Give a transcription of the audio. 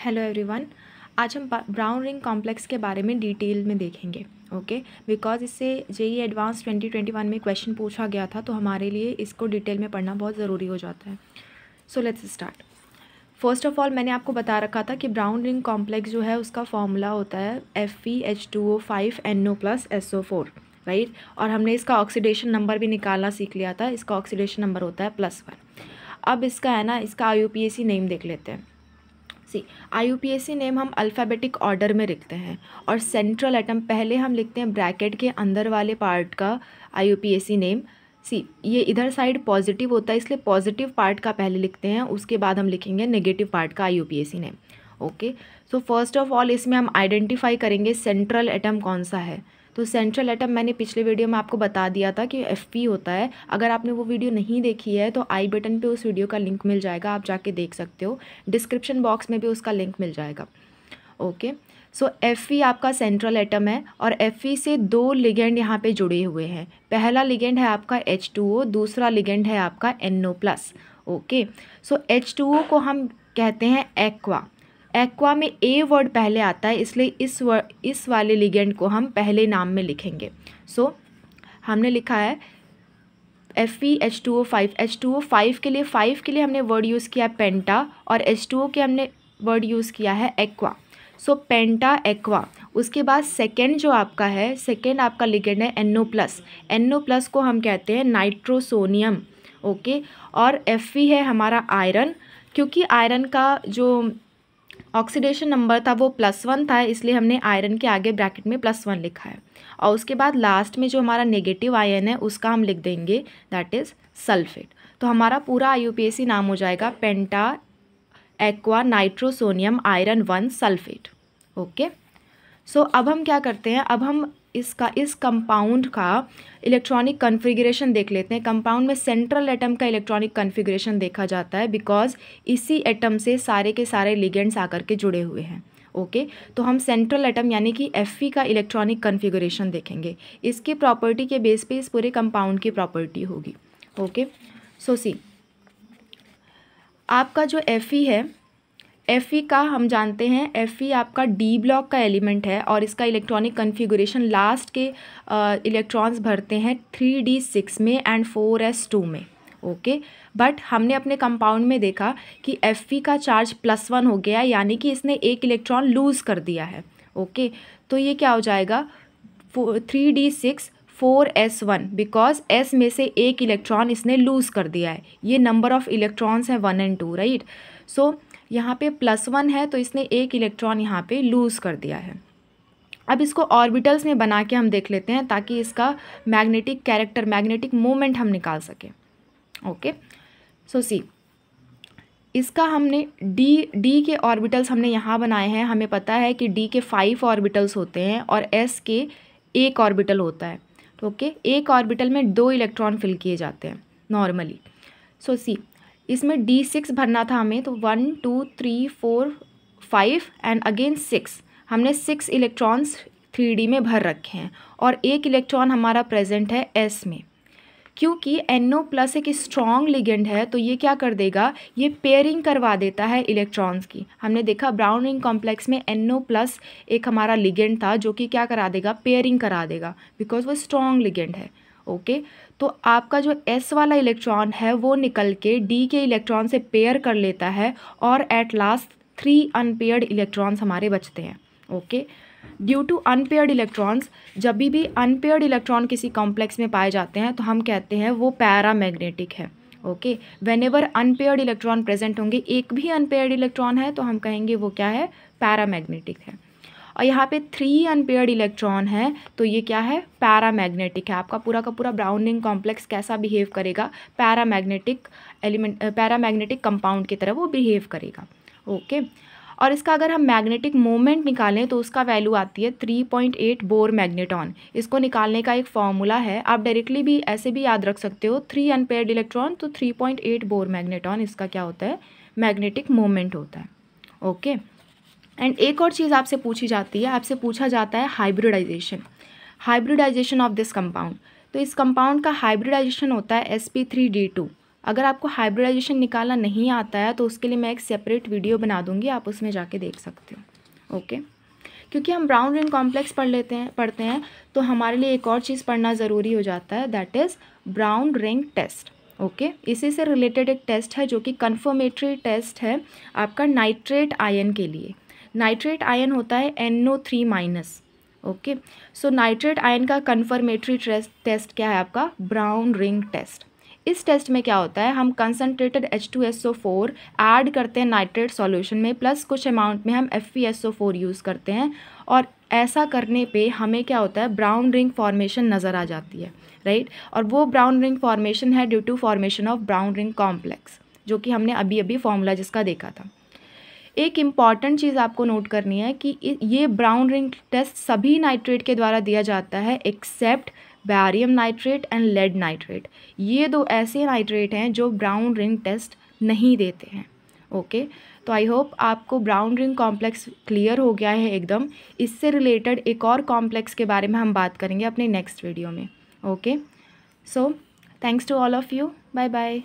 Hello everyone. आज हम brown ring complex के बारे में डिटेल में देखेंगे। ओके, बिकॉज इससे जेईई एडवांस 2021 में क्वेश्चन पूछा गया था, तो हमारे लिए इसको डिटेल में पढ़ना बहुत ज़रूरी हो जाता है। So let's start. First of all मैंने आपको बता रखा था कि ब्राउन रिंग कॉम्प्लेक्स जो है उसका फॉर्मूला होता है FeH2O5NO+SO4, राइट। और हमने इसका ऑक्सीडेशन नंबर भी निकालना सीख लिया था। इसका ऑक्सीडेशन नंबर होता है +1। अब इसका है ना, इसका IUPAC नेम देख लेते हैं। IUPAC नेम हम अल्फ़ाबेटिक ऑर्डर में लिखते हैं और सेंट्रल एटम पहले हम लिखते हैं ब्रैकेट के अंदर वाले पार्ट का IUPAC नेम। ये इधर साइड पॉजिटिव होता है, इसलिए पॉजिटिव पार्ट का पहले लिखते हैं, उसके बाद हम लिखेंगे नेगेटिव पार्ट का IUPAC name. Okay, so first of all इसमें हम आइडेंटिफाई करेंगे सेंट्रल एटम कौन सा है। तो सेंट्रल एटम मैंने पिछले वीडियो में आपको बता दिया था कि Fe होता है। अगर आपने वो वीडियो नहीं देखी है तो आई बटन पे उस वीडियो का लिंक मिल जाएगा, आप जाके देख सकते हो। डिस्क्रिप्शन बॉक्स में भी उसका लिंक मिल जाएगा। ओके, सो Fe आपका सेंट्रल एटम है और Fe से दो लिगेंड यहाँ पे जुड़े हुए हैं। पहला लिगेंड है आपका H2O, दूसरा लिगेंड है आपका NO+। ओके, सो H2O को हम कहते हैं एक्वा। एक्वा में ए वर्ड पहले आता है, इसलिए इस वाले लिगेंड को हम पहले नाम में लिखेंगे। सो हमने लिखा है FeH2O5। H2O5 के लिए हमने वर्ड यूज़ किया है पेंटा और H2O के हमने वर्ड यूज़ किया है एक्वा। सो पेंटा एक्वा। उसके बाद सेकेंड जो आपका है, सेकेंड आपका लिगेंड है NO+। NO+ को हम कहते हैं नाइट्रोसोनियम। ओके, और Fe है हमारा आयरन। क्योंकि आयरन का जो ऑक्सीडेशन नंबर था वो +1 था, इसलिए हमने आयरन के आगे ब्रैकेट में +1 लिखा है। और उसके बाद लास्ट में जो हमारा नेगेटिव आयन है उसका हम लिख देंगे, दैट इज़ सल्फेट। तो हमारा पूरा IUPAC नाम हो जाएगा penta aqua nitrosonium iron 1 sulphate. Okay, so अब हम क्या करते हैं, अब हम इस कंपाउंड का इलेक्ट्रॉनिक कन्फिग्रेशन देख लेते हैं। कंपाउंड में सेंट्रल एटम का इलेक्ट्रॉनिक कन्फिग्रेशन देखा जाता है, बिकॉज इसी एटम से सारे के सारे लिगेंड्स आकर के जुड़े हुए हैं। ओके, तो हम सेंट्रल एटम यानी कि Fe का इलेक्ट्रॉनिक कन्फिग्रेशन देखेंगे। इसकी प्रॉपर्टी के बेस पे इस पूरे कंपाउंड की प्रॉपर्टी होगी। ओके, सो सी आपका जो Fe है, Fe का हम जानते हैं Fe आपका D ब्लॉक का एलिमेंट है और इसका इलेक्ट्रॉनिक कन्फिगरेशन लास्ट के इलेक्ट्रॉन्स भरते हैं 3d6 में एंड 4s2 में। ओके, बट हमने अपने कंपाउंड में देखा कि Fe का चार्ज +1 हो गया, यानी कि इसने एक इलेक्ट्रॉन लूज़ कर दिया है। ओके, तो ये क्या हो जाएगा 3d6 4s1, बिकॉज s में से एक इलेक्ट्रॉन इसने लूज़ कर दिया है। ये नंबर ऑफ इलेक्ट्रॉन्स हैं 1 और 2, राइट। सो यहाँ पे +1 है तो इसने एक इलेक्ट्रॉन यहाँ पे लूज़ कर दिया है। अब इसको ऑर्बिटल्स में बना के हम देख लेते हैं, ताकि इसका मैग्नेटिक कैरेक्टर, मैग्नेटिक मोमेंट हम निकाल सकें। ओके, सो सी इसका हमने D के ऑर्बिटल्स हमने यहाँ बनाए हैं। हमें पता है कि D के 5 ऑर्बिटल्स होते हैं और S के 1 ऑर्बिटल होता है। तो ओके, एक ऑर्बिटल में 2 इलेक्ट्रॉन फिल किए जाते हैं नॉर्मली। सो सी इसमें D6 भरना था हमें, तो 1 2 3 4 5 एंड अगेन 6। हमने 6 इलेक्ट्रॉन्स 3D में भर रखे हैं और एक इलेक्ट्रॉन हमारा प्रेजेंट है S में। क्योंकि NO+ एक स्ट्रॉन्ग लिगेंड है, तो ये क्या कर देगा, ये पेयरिंग करवा देता है इलेक्ट्रॉन्स की। हमने देखा ब्राउन रिंग कॉम्प्लेक्स में NO+ एक हमारा लिगेंड था जो कि क्या करा देगा, पेयरिंग करा देगा, बिकॉज वो स्ट्रॉन्ग लिगेंड है। ओके, तो आपका जो S वाला इलेक्ट्रॉन है वो निकल के D के इलेक्ट्रॉन से पेयर कर लेता है और एट लास्ट 3 अनपेयर्ड इलेक्ट्रॉन्स हमारे बचते हैं। Okay, due to unpaired electrons, जब भी अनपेयर्ड इलेक्ट्रॉन किसी कॉम्प्लेक्स में पाए जाते हैं तो हम कहते हैं वो पैरामैग्नेटिक है। Okay, whenever unpaired electron present होंगे, एक भी अनपेयर्ड इलेक्ट्रॉन है तो हम कहेंगे वो क्या है, पैरामैग्नेटिक है। और यहाँ पे 3 अनपेयर्ड इलेक्ट्रॉन है तो ये क्या है, पैरामैग्नेटिक है। आपका पूरा का पूरा ब्राउन रिंग कॉम्प्लेक्स कैसा बिहेव करेगा, पैरामैग्नेटिक एलिमेंट, पैरामैग्नेटिक कंपाउंड की तरह वो बिहेव करेगा। ओके, और इसका अगर हम मैग्नेटिक मोमेंट निकालें तो उसका वैल्यू आती है 3.8 बोर मैग्नेटॉन। इसको निकालने का एक फॉर्मूला है, आप डायरेक्टली भी ऐसे भी याद रख सकते हो, 3 अनपेयर्ड इलेक्ट्रॉन तो 3.8 बोर मैग्नेटॉन इसका क्या होता है, मैग्नेटिक मोमेंट होता है। ओके, एंड एक और चीज़ आपसे पूछी जाती है, आपसे पूछा जाता है हाइब्रिडाइजेशन ऑफ दिस कंपाउंड। तो इस कंपाउंड का हाइब्रिडाइजेशन होता है sp3d2। अगर आपको हाइब्रिडाइजेशन निकालना नहीं आता है तो उसके लिए मैं एक सेपरेट वीडियो बना दूंगी, आप उसमें जाके देख सकते हो। ओके, क्योंकि हम ब्राउन रिंग कॉम्प्लेक्स पढ़ते हैं तो हमारे लिए एक और चीज़ पढ़ना ज़रूरी हो जाता है, that is brown ring test. Okay, इसी से रिलेटेड एक टेस्ट है जो कि कन्फर्मेटरी टेस्ट है आपका नाइट्रेट आयन के लिए। नाइट्रेट आयन होता है NO3-। ओके, सो नाइट्रेट आयन का कन्फर्मेटरी टेस्ट क्या है आपका, ब्राउन रिंग टेस्ट। इस टेस्ट में क्या होता है, हम कंसनट्रेटेड H2SO4 ऐड करते हैं नाइट्रेट सॉल्यूशन में, प्लस कुछ अमाउंट में हम FeSO4 यूज़ करते हैं, और ऐसा करने पे हमें क्या होता है, ब्राउन रिंग फॉर्मेशन नज़र आ जाती है, राइट। और वो ब्राउन रिंग फॉर्मेशन है due to formation of brown ring complex, जो कि हमने अभी अभी फॉर्मूला जिसका देखा था। एक इम्पॉर्टेंट चीज़ आपको नोट करनी है कि ये ब्राउन रिंग टेस्ट सभी नाइट्रेट के द्वारा दिया जाता है except barium nitrate and lead nitrate. ये दो ऐसे नाइट्रेट हैं जो ब्राउन रिंग टेस्ट नहीं देते हैं। ओके, तो आई होप आपको ब्राउन रिंग कॉम्प्लेक्स क्लियर हो गया है एकदम। इससे रिलेटेड एक और कॉम्प्लेक्स के बारे में हम बात करेंगे अपने नेक्स्ट वीडियो में। Okay, so thanks to all of you, bye bye.